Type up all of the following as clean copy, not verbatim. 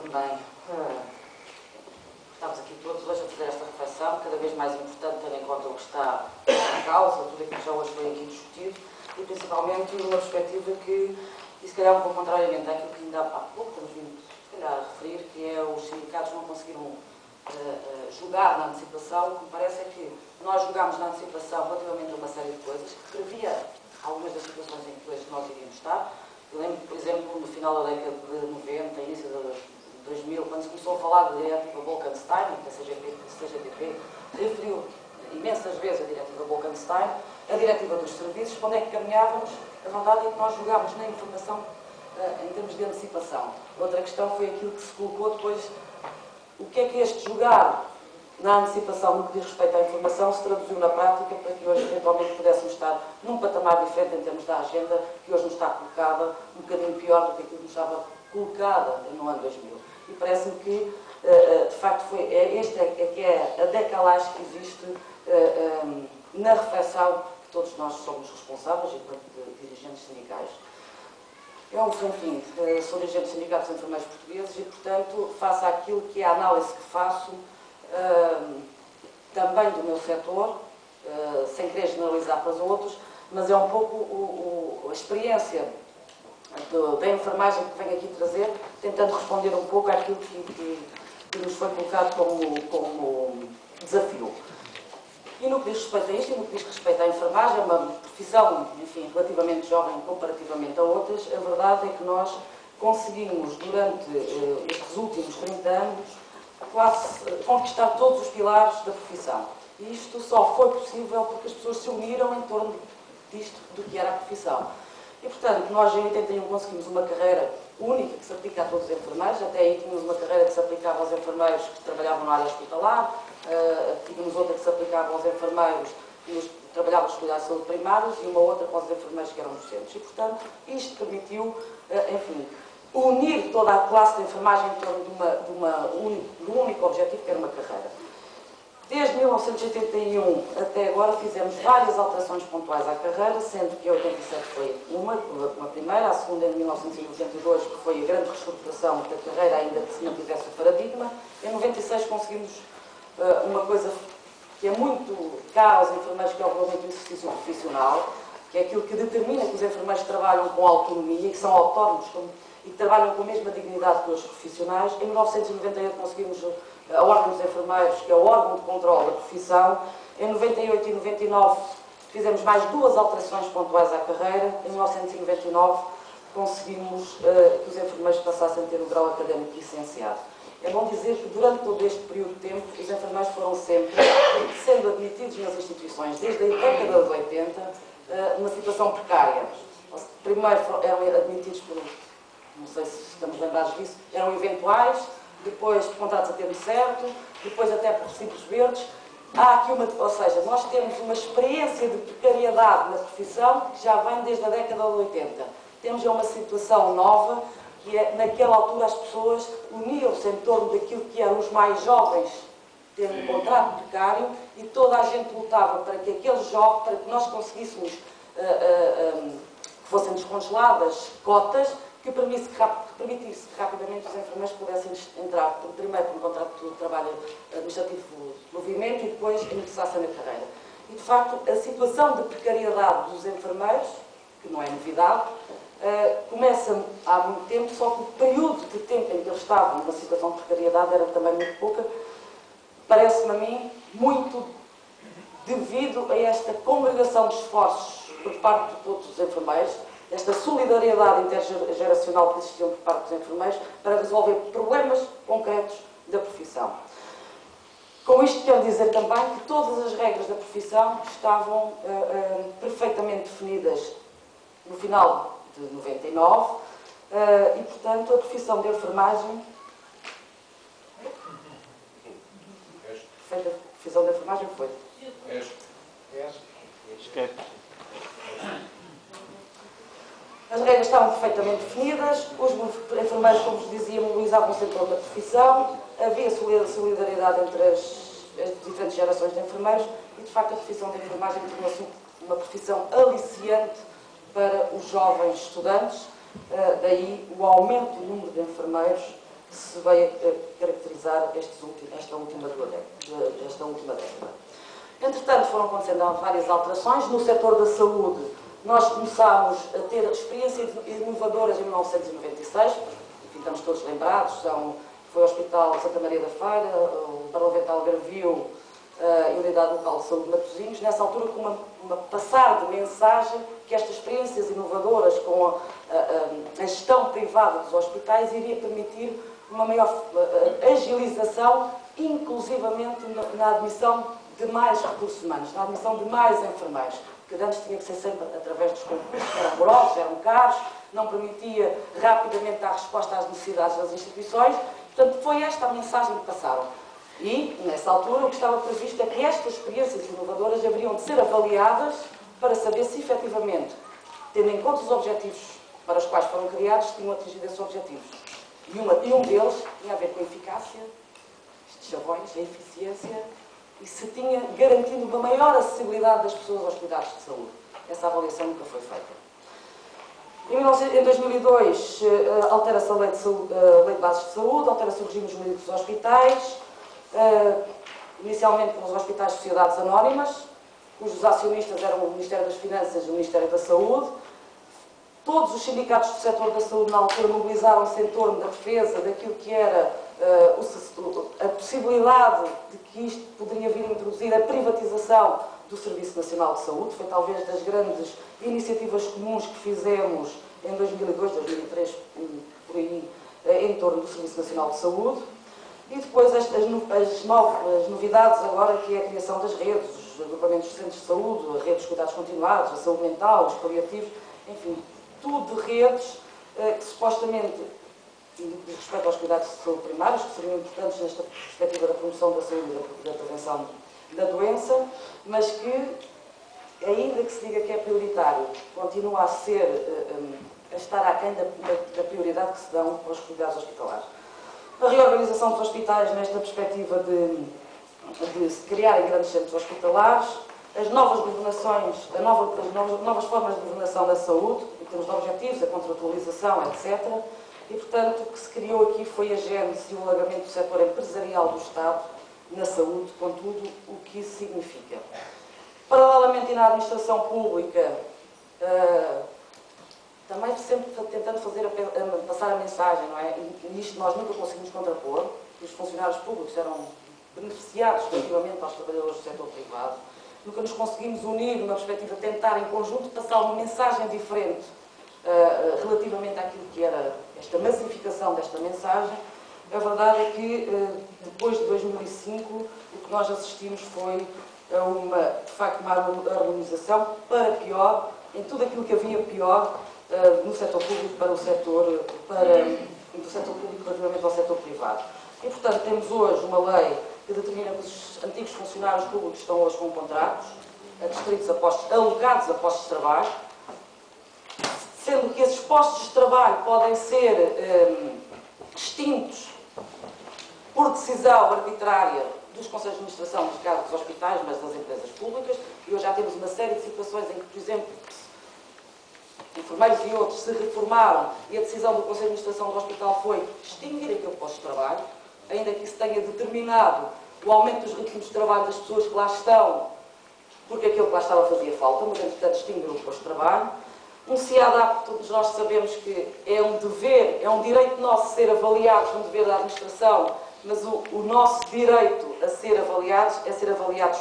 também estamos aqui todos hoje a fazer esta reflexão, cada vez mais importante tendo em conta o que está em causa, tudo aquilo que já hoje foi aqui discutido, e principalmente numa perspectiva que, e se calhar um pouco contrariamente àquilo que ainda há pouco temos vindo, se calhar, a referir, que é os sindicatos não conseguiram julgar na antecipação. O que me parece é que nós julgámos na antecipação relativamente a uma série de coisas que previa algumas das situações em que hoje nós iríamos estar. Eu lembro, por exemplo, no final da década de 90, início de 2000, quando se começou a falar da diretiva Bolkestein, que a CGTP referiu imensas vezes a diretiva Bolkestein, a diretiva dos serviços, quando é que caminhávamos, a verdade é que nós julgámos na informação em termos de antecipação. Outra questão foi aquilo que se colocou depois, o que é que este julgar na antecipação no que diz respeito à informação se traduziu na prática para que hoje eventualmente pudéssemos estar num patamar diferente em termos da agenda, que hoje nos está colocada um bocadinho pior do que aquilo que nos estava colocada no ano 2000. E parece-me que, de facto, esta é que é a decalagem que existe na reflexão que todos nós somos responsáveis enquanto dirigentes sindicais. Eu, enfim, sou dirigente do Sindicato dos Enfermeiros Portugueses e, portanto, faço aquilo que é a análise que faço também do meu setor, sem querer generalizar para os outros, mas é um pouco a experiência da enfermagem que venho aqui trazer, tentando responder um pouco àquilo que nos foi colocado como desafio. E no que diz respeito a isto, e no que diz respeito à enfermagem, é uma profissão, enfim, relativamente jovem comparativamente a outras, a verdade é que nós conseguimos, durante estes últimos 30 anos, quase conquistar todos os pilares da profissão. E isto só foi possível porque as pessoas se uniram em torno disto, do que era a profissão. E, portanto, nós em 81 conseguimos uma carreira única que se aplica a todos os enfermeiros. Até aí tínhamos uma carreira que se aplicava aos enfermeiros que trabalhavam na área hospitalar, tínhamos outra que se aplicava aos enfermeiros que trabalhavam nos cuidados de saúde primários e uma outra para os enfermeiros que eram docentes. E, portanto, isto permitiu, enfim, unir toda a classe de enfermagem em torno de um único objetivo, que era uma carreira. Desde 1981 até agora fizemos várias alterações pontuais à carreira, sendo que em 87 foi uma primeira, a segunda em 1992, que foi a grande reestruturação da carreira, ainda que se mantivesse o paradigma. Em 96 conseguimos uma coisa que é muito cara aos enfermeiros, que é o regulamento do exercício profissional, que é aquilo que determina que os enfermeiros trabalham com autonomia, que são autónomos e que trabalham com a mesma dignidade que os profissionais. Em 1998 conseguimos a Ordem dos Enfermeiros, que é o órgão de controle da profissão. Em 98 e 99 fizemos mais duas alterações pontuais à carreira. Em 1999 conseguimos que os enfermeiros passassem a ter o grau académico licenciado. É bom dizer que durante todo este período de tempo os enfermeiros foram sempre sendo admitidos nas instituições, desde a década de 80, numa situação precária. Primeiro eram admitidos por, não sei se estamos lembrados disso, eram eventuais, depois por contratos a tempo certo, depois até por recibos verdes. Há aqui ou seja, nós temos uma experiência de precariedade na profissão que já vem desde a década de 80. Temos uma situação nova, que é, naquela altura as pessoas uniam-se em torno daquilo que eram os mais jovens terem um contrato precário e toda a gente lutava para que aqueles jovens, para que nós conseguíssemos que fossem descongeladas cotas que permitisse que rapidamente os enfermeiros pudessem entrar, primeiro por um contrato de trabalho administrativo de movimento e depois ingressassem na carreira. E, de facto, a situação de precariedade dos enfermeiros, que não é novidade, começa há muito tempo, só que o período de tempo em que eles estavam numa situação de precariedade era também muito pouca, parece-me a mim, muito devido a esta congregação de esforços por parte de todos os enfermeiros, esta solidariedade intergeracional que existia por parte dos enfermeiros para resolver problemas concretos da profissão. Com isto quero dizer também que todas as regras da profissão estavam perfeitamente definidas no final de 99 e, portanto, a profissão de enfermagem... A profissão de enfermagem foi... As regras estavam perfeitamente definidas, os enfermeiros, como vos dizia, mobilizavam-se em torno da profissão, havia solidariedade entre as diferentes gerações de enfermeiros e, de facto, a profissão de enfermagem tornou-se uma profissão aliciante para os jovens estudantes, daí o aumento do número de enfermeiros que se veio a caracterizar esta última década. Entretanto, foram acontecendo várias alterações. No setor da saúde, nós começámos a ter experiências inovadoras em 1996, enfim, estamos todos lembrados, foi o Hospital de Santa Maria da Feira, o Barlavento Algarvio e a Unidade Local de Saúde de Matosinhos, nessa altura com uma passar de mensagem que estas experiências inovadoras com a gestão privada dos hospitais iria permitir uma maior agilização, inclusivamente na admissão de mais recursos humanos, na admissão de mais enfermeiros, que antes tinha que ser sempre através dos concursos, que eram morosos, eram caros, não permitia rapidamente dar resposta às necessidades das instituições. Portanto, foi esta a mensagem que passaram. E, nessa altura, o que estava previsto é que estas experiências inovadoras haveriam de ser avaliadas para saber se, efetivamente, tendo em conta os objetivos para os quais foram criados, tinham atingido esses objetivos. E um deles tinha a ver com a eficácia, estes chavões, a eficiência, e se tinha garantido uma maior acessibilidade das pessoas aos cuidados de saúde. Essa avaliação nunca foi feita. Em 2002, altera-se a lei de bases de saúde, altera-se o regime jurídico dos hospitais, inicialmente pelos hospitais de sociedades anónimas, cujos acionistas eram o Ministério das Finanças e o Ministério da Saúde. Todos os sindicatos do setor da saúde, na altura, mobilizaram-se em torno da defesa daquilo que era a possibilidade de que isto poderia vir a introduzir a privatização do Serviço Nacional de Saúde. Foi talvez das grandes iniciativas comuns que fizemos em 2002, 2003, por aí, em torno do Serviço Nacional de Saúde. E depois as novidades agora, que é a criação das redes, os agrupamentos de centros de saúde, a rede dos cuidados continuados, a saúde mental, os paliativos, enfim, tudo de redes que supostamente, diz respeito aos cuidados de saúde primários, que seriam importantes nesta perspectiva da promoção da saúde e da prevenção da doença, mas que, ainda que se diga que é prioritário, continua a estar aquém da prioridade que se dão aos cuidados hospitalares. A reorganização dos hospitais nesta perspectiva de se criarem grandes centros hospitalares, as novas governações, as novas formas de governação da saúde, em termos de objetivos, a contratualização, etc. E, portanto, o que se criou aqui foi a gênese e o alargamento do setor empresarial do Estado na saúde, com tudo o que isso significa. Paralelamente, e na administração pública, também sempre tentando passar a mensagem, não é? E isto nós nunca conseguimos contrapor, os funcionários públicos eram beneficiados relativamente aos trabalhadores do setor privado. Nunca nos conseguimos unir numa perspectiva de tentar, em conjunto, passar uma mensagem diferente relativamente àquilo que era esta massificação desta mensagem. A verdade é que, depois de 2005, o que nós assistimos foi a de facto, uma harmonização para pior, em tudo aquilo que havia pior no setor público do setor público relativamente ao setor privado. E, portanto, temos hoje uma lei que determina que os antigos funcionários públicos estão hoje com contratos adstritos alocados a postos de trabalho, sendo que esses postos de trabalho podem ser extintos por decisão arbitrária dos conselhos de administração, dos casos dos hospitais, mas das empresas públicas, e hoje já temos uma série de situações em que, por exemplo, enfermeiros e outros se reformaram e a decisão do Conselho de Administração do Hospital foi extinguir aquele posto de trabalho, ainda que isso tenha determinado o aumento dos ritmos de trabalho das pessoas que lá estão, porque aquilo que lá estava fazia falta, mas entretanto extinguir o posto de trabalho. Um CIADAP, todos nós sabemos que é um dever, é um direito nosso ser avaliados, um dever da administração, mas o nosso direito a ser avaliados é ser avaliados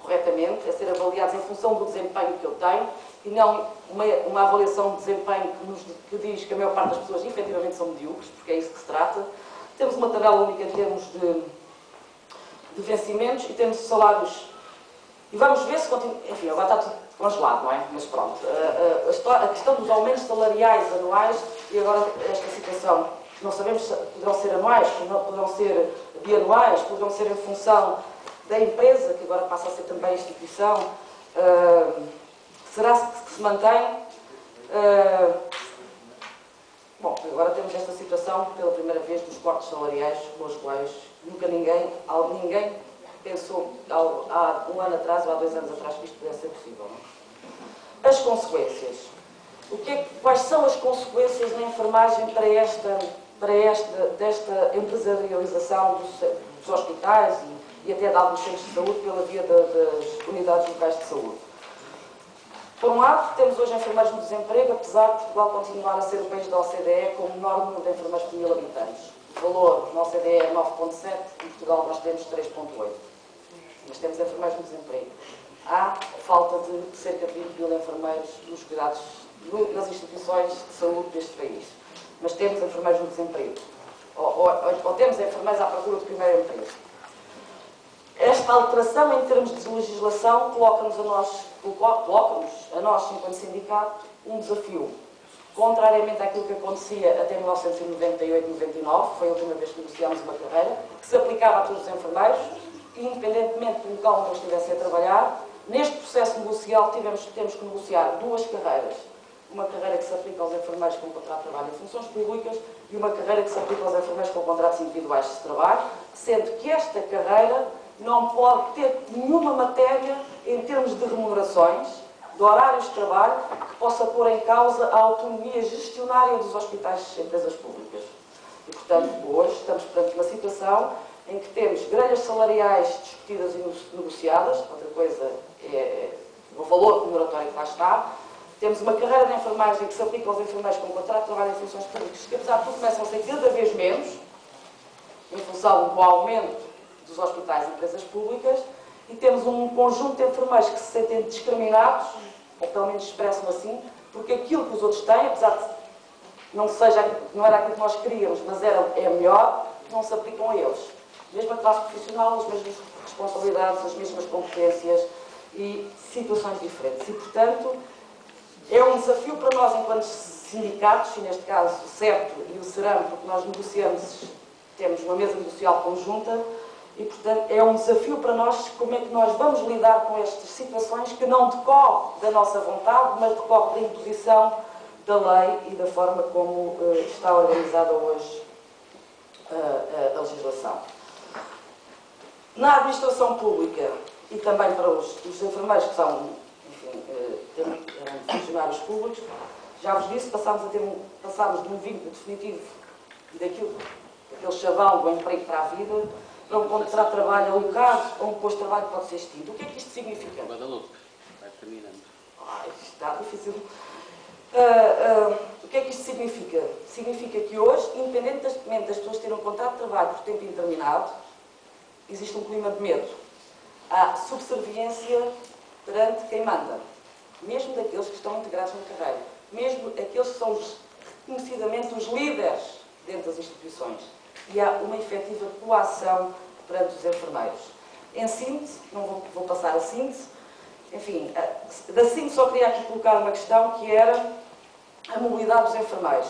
corretamente, é ser avaliados em função do desempenho que eu tenho, e não uma avaliação de desempenho que diz que a maior parte das pessoas efetivamente são medíocres, porque é isso que se trata. Temos uma tabela única em termos de vencimentos e temos salários. E vamos ver se continua. Enfim, agora está tudo congelado, não é? Mas pronto. A questão dos aumentos salariais anuais e agora esta situação. Não sabemos se poderão ser anuais, poderão ser bianuais, poderão ser em função da empresa, que agora passa a ser também a instituição. Será que se mantém? Bom, agora temos esta situação, pela primeira vez, dos cortes salariais com os quais nunca ninguém pensou, há um ano atrás ou há 2 anos atrás, que isto pudesse ser possível. Não? As consequências. Quais são as consequências na enfermagem para esta para desta empresarialização dos hospitais e até de alguns centros de saúde pela via das unidades locais de saúde. Por um lado, temos hoje enfermeiros no desemprego, apesar de Portugal continuar a ser o país da OCDE com o menor número de enfermeiros por 1000 habitantes. O valor na OCDE é 9,7, em Portugal nós temos 3,8. Mas temos enfermeiros no desemprego. Há falta de cerca de 20.000 enfermeiros nos cuidados, nas instituições de saúde deste país. Mas temos enfermeiros no desemprego. Ou temos enfermeiros à procura do primeiro emprego. Esta alteração em termos de legislação coloca-nos a nós, enquanto sindicato, um desafio. Contrariamente àquilo que acontecia até 1998-99, foi a última vez que negociámos uma carreira, que se aplicava a todos os enfermeiros, independentemente do local onde eles estivessem a trabalhar, neste processo negocial temos que negociar duas carreiras. Uma carreira que se aplica aos enfermeiros com contrato de trabalho em funções públicas e uma carreira que se aplica aos enfermeiros com contratos individuais de trabalho, sendo que esta carreira não pode ter nenhuma matéria em termos de remunerações, de horários de trabalho, que possa pôr em causa a autonomia gestionária dos hospitais e empresas públicas. E, portanto, hoje estamos perante uma situação em que temos grelhas salariais discutidas e negociadas, outra coisa é o valor remuneratório que lá está. Temos uma carreira de enfermagem que se aplica aos enfermeiros com contrato de trabalho em funções públicas, que apesar de tudo começam a ser cada vez menos, em função do aumento dos hospitais e empresas públicas, e temos um conjunto de enfermeiros que se sentem discriminados, ou pelo menos expressam assim, porque aquilo que os outros têm, apesar de não era aquilo que nós queríamos, mas é melhor, não se aplicam a eles. Mesma classe profissional, as mesmas responsabilidades, as mesmas competências e situações diferentes. E, portanto, é um desafio para nós, enquanto sindicatos, e neste caso o CEPTO e o CERAM, porque nós negociamos, temos uma mesa negocial conjunta, e, portanto, é um desafio para nós como é que nós vamos lidar com estas situações que não decorrem da nossa vontade, mas decorrem da imposição da lei e da forma como está organizada hoje a legislação. Na administração pública e também para os enfermeiros que são, enfim, funcionários públicos, já vos disse, passámos de um vínculo definitivo daquele chavão do emprego para a vida, para um contrato de trabalho alocado ou um posto de trabalho que pode ser extinto. O que é que isto significa? Vai terminando. Está difícil. O que é que isto significa? Significa que hoje, independentemente das pessoas terem um contrato de trabalho por tempo indeterminado, existe um clima de medo. Há subserviência perante quem manda, mesmo daqueles que estão integrados na carreira, mesmo aqueles que são reconhecidamente os líderes dentro das instituições. E há uma efetiva coação perante os enfermeiros. Em síntese, não vou passar a síntese, enfim, da síntese só queria aqui colocar uma questão que era a mobilidade dos enfermeiros.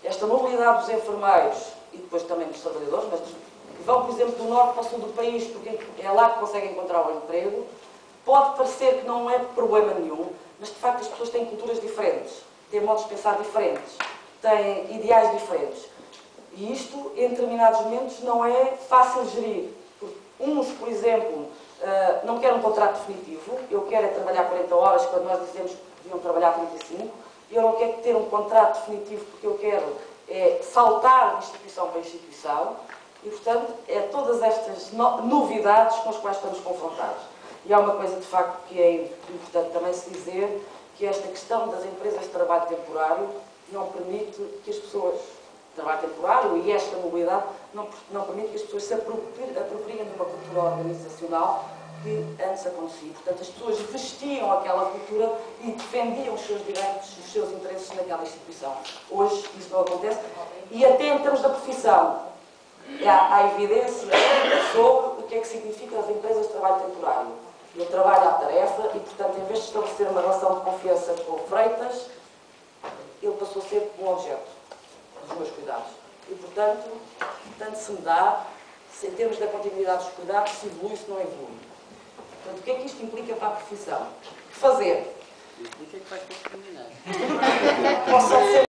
Esta mobilidade dos enfermeiros e depois também dos trabalhadores, mas que vão, por exemplo, do norte para o sul do país, porque é lá que conseguem encontrar o emprego, pode parecer que não é problema nenhum, mas de facto as pessoas têm culturas diferentes, têm modos de pensar diferentes, têm ideais diferentes. E isto, em determinados momentos, não é fácil gerir. Uns, por exemplo, não querem um contrato definitivo, eu quero é trabalhar 40 horas, quando nós dizemos que deviam trabalhar 35, eu não quero ter um contrato definitivo porque eu quero saltar de instituição para instituição, e, portanto, é todas estas novidades com as quais estamos confrontados. E há uma coisa, de facto, que é importante também se dizer, que esta questão das empresas de trabalho temporário não permite que as pessoas, trabalho temporário e esta mobilidade, não permite que as pessoas se apropriem de uma cultura organizacional que antes acontecia. Portanto, as pessoas vestiam aquela cultura e defendiam os seos direitos e os seus interesses naquela instituição. Hoje isso não acontece. E até em termos da profissão, há evidência sobre o que é que significa as empresas de trabalho temporário. Eu trabalho à tarefa e, portanto, em vez de estabelecer uma relação de confiança com o Freitas, ele passou a ser um objeto dos meus cuidados. E, portanto, tanto se me dá, se em termos da continuidade dos cuidados, se evolui, se não evolui. Portanto, o que é que isto implica para a profissão? Fazer. Implica que vais ter que terminar. Posso ser